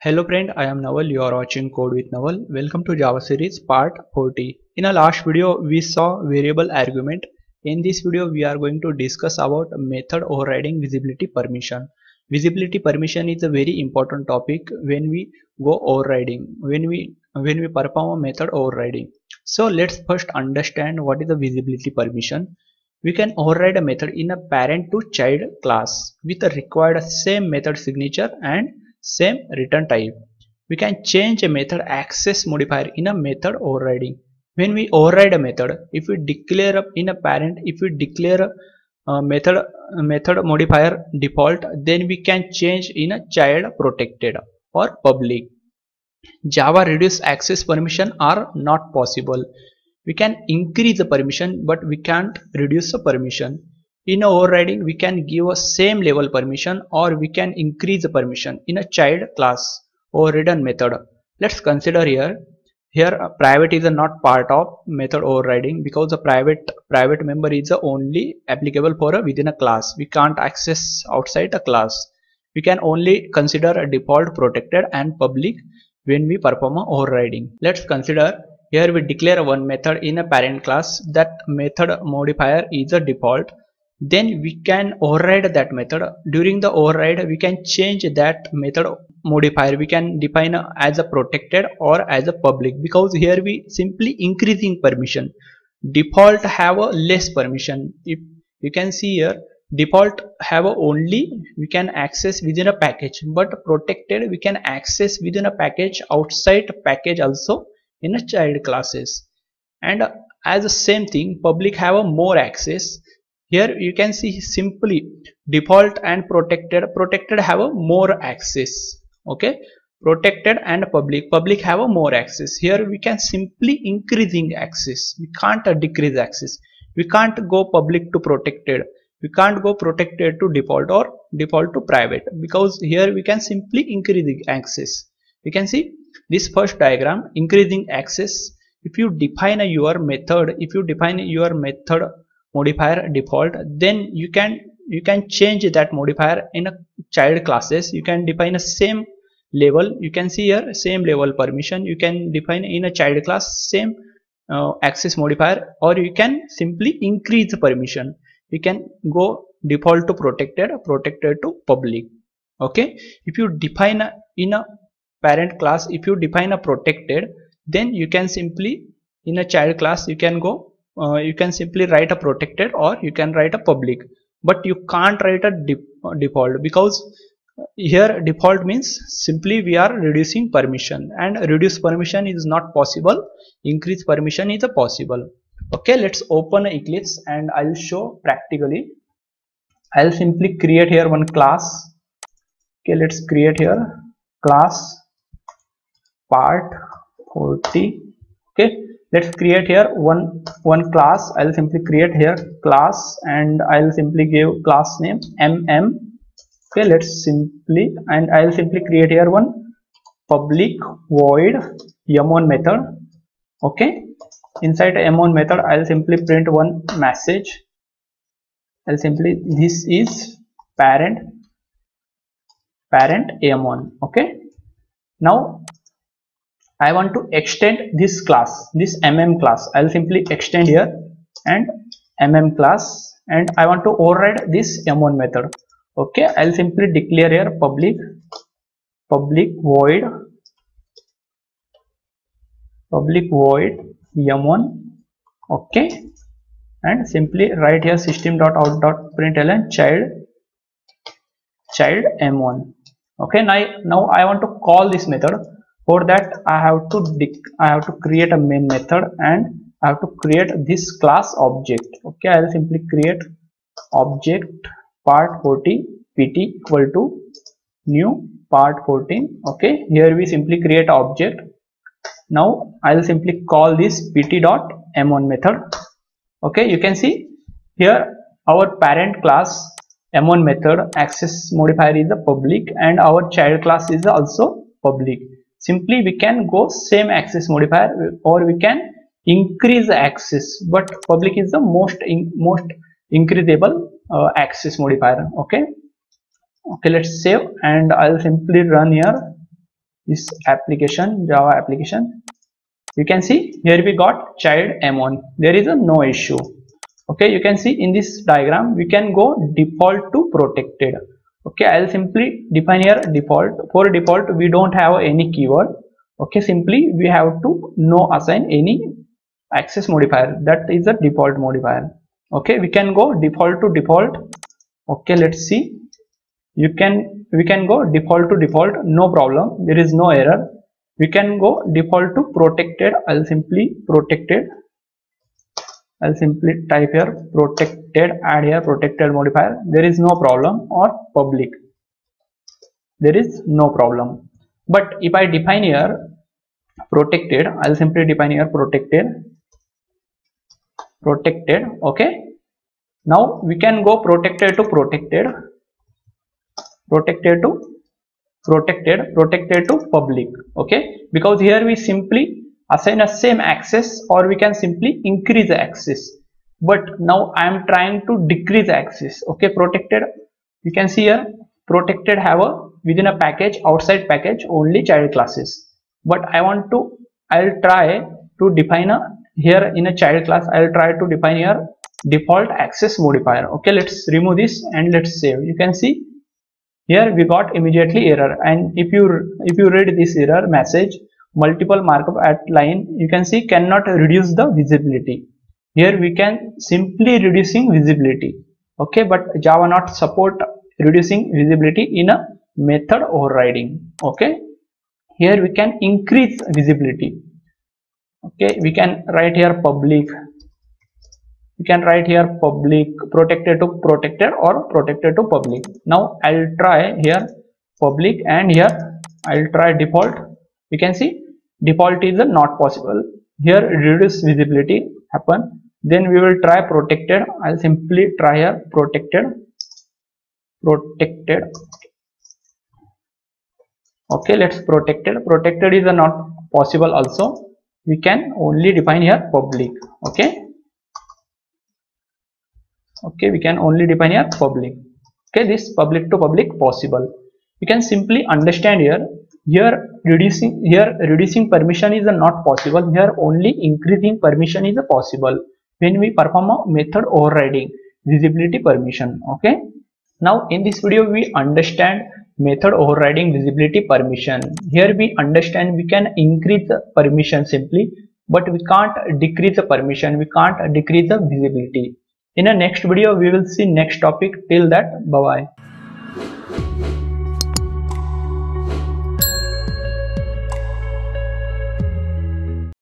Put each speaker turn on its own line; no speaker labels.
Hello friend, I am Naval. You are watching Code with Naval. Welcome to Java series part 40. In a last video, we saw variable argument. In this video, we are going to discuss about method overriding visibility permission. Visibility permission is a very important topic when we go overriding, when we perform a method overriding. So let's first understand what is the visibility permission. We can override a method in a parent to child class with the required same method signature and same return type. We can change a method access modifier in a method overriding. When we override a method, if we declare in a parent, if we declare a method modifier default, then we can change in a child protected or public. Java reduce access permission are not possible. We can increase the permission, but we can't reduce the permission. In a overriding, we can give a same level permission or we can increase the permission in a child class overridden method. Let's consider here. Here private is not part of method overriding because the private member is only applicable for within a class. We can't access outside a class. We can only consider a default protected and public when we perform a overriding. Let's consider here we declare one method in a parent class. That method modifier is a default. Then we can override that method. During the override, we can change that method modifier. We can define as a protected or as a public, because here we simply increasing permission. Default have a less permission. If you can see here, default have a only we can access within a package, but protected we can access within a package, outside package also in a child classes. And as the same thing, public have a more access. Here you can see simply default and protected have a more access. Okay, protected and public have a more access. Here we can simply increasing access. We can't decrease access. We can't go public to protected. We can't go protected to default or default to private, because here we can simply increasing access. You can see this first diagram, increasing access. If you define your method, modifier default, then you can change that modifier in a child classes. You can define a same level. You can see here same level permission. You can define in a child class same access modifier, or you can simply increase the permission. You can go default to protected to public. Okay, if you define in a parent class, if you define a protected, then you can simply in a child class you can go you can simply write a protected or you can write a public, but you can't write a default, because here default means simply we are reducing permission, and reduce permission is not possible. Increase permission is a possible. Okay, let's open Eclipse and I'll show practically. I'll simply create here one class. Okay, let's create here class part 40. Okay, let's create here one class. I'll simply create here class and I'll simply give class name mm. Okay, let's simply, and I'll simply create here one public void m1 method. Okay, inside m1 method I'll simply print one message. I'll simply, this is parent m1. Okay, now I want to extend this class, this mm class. I'll simply extend here and mm class, and I want to override this m1 method. Okay, I'll simply declare here public void m1. Okay, and simply write here system.out.println child m1. Okay, now I want to call this method. For that I have to create a main method and I have to create this class object. Okay, I will simply create object part 40 pt equal to new part 14. Okay, here we simply create object. Now I will simply call this pt.m1 method. Okay, you can see here our parent class m1 method access modifier is a public and our child class is also public. Simply we can go same access modifier or we can increase the access, but public is the most increasable access modifier. Okay, let's save and I'll simply run here. this application, Java application. You can see here we got child M1. There is a no issue. Okay, you can see in this diagram we can go default to protected. Okay, I'll simply define here default. For default we don't have any keyword. Okay, simply we have to no assign any access modifier. That is the default modifier. Okay, we can go default to default. Okay, let's see. We can go default to default, no problem, there is no error. We can go default to protected. I'll simply type here protected, add here protected modifier. There is no problem, or public, there is no problem. But if I define here protected, I'll simply define here protected. Okay, now we can go protected to protected to public. Okay, because here we simply assign a same access, or we can simply increase the access, but now I am trying to decrease the access. Okay, protected, you can see here protected have a within a package, outside package only child classes, but I'll try to define a here in a child class, I'll try to define here default access modifier. Okay, let's remove this and let's save. You can see here we got immediately error, and if you read this error message, multiple markup at line, you can see cannot reduce the visibility. Here we can simply reducing visibility. Okay, but Java not support reducing visibility in a method overriding. Okay, here we can increase visibility. Okay, we can write here public. You can write here public, protected to protected, or protected to public. Now I'll try here public, and here I'll try default. You can see default is not possible. Here reduce visibility happen. Then we will try protected. I'll simply try here protected. Okay, let's protected. Protected is not possible also. We can only define here public. Okay, we can only define here public. Okay, this public to public possible. You can simply understand here reducing permission is not possible. Here only increasing permission is possible when we perform a method overriding visibility permission. Okay, now in this video we understand method overriding visibility permission. Here we understand we can increase the permission simply, but we can't decrease the permission, we can't decrease the visibility. In the next video we will see next topic. Till that, bye bye.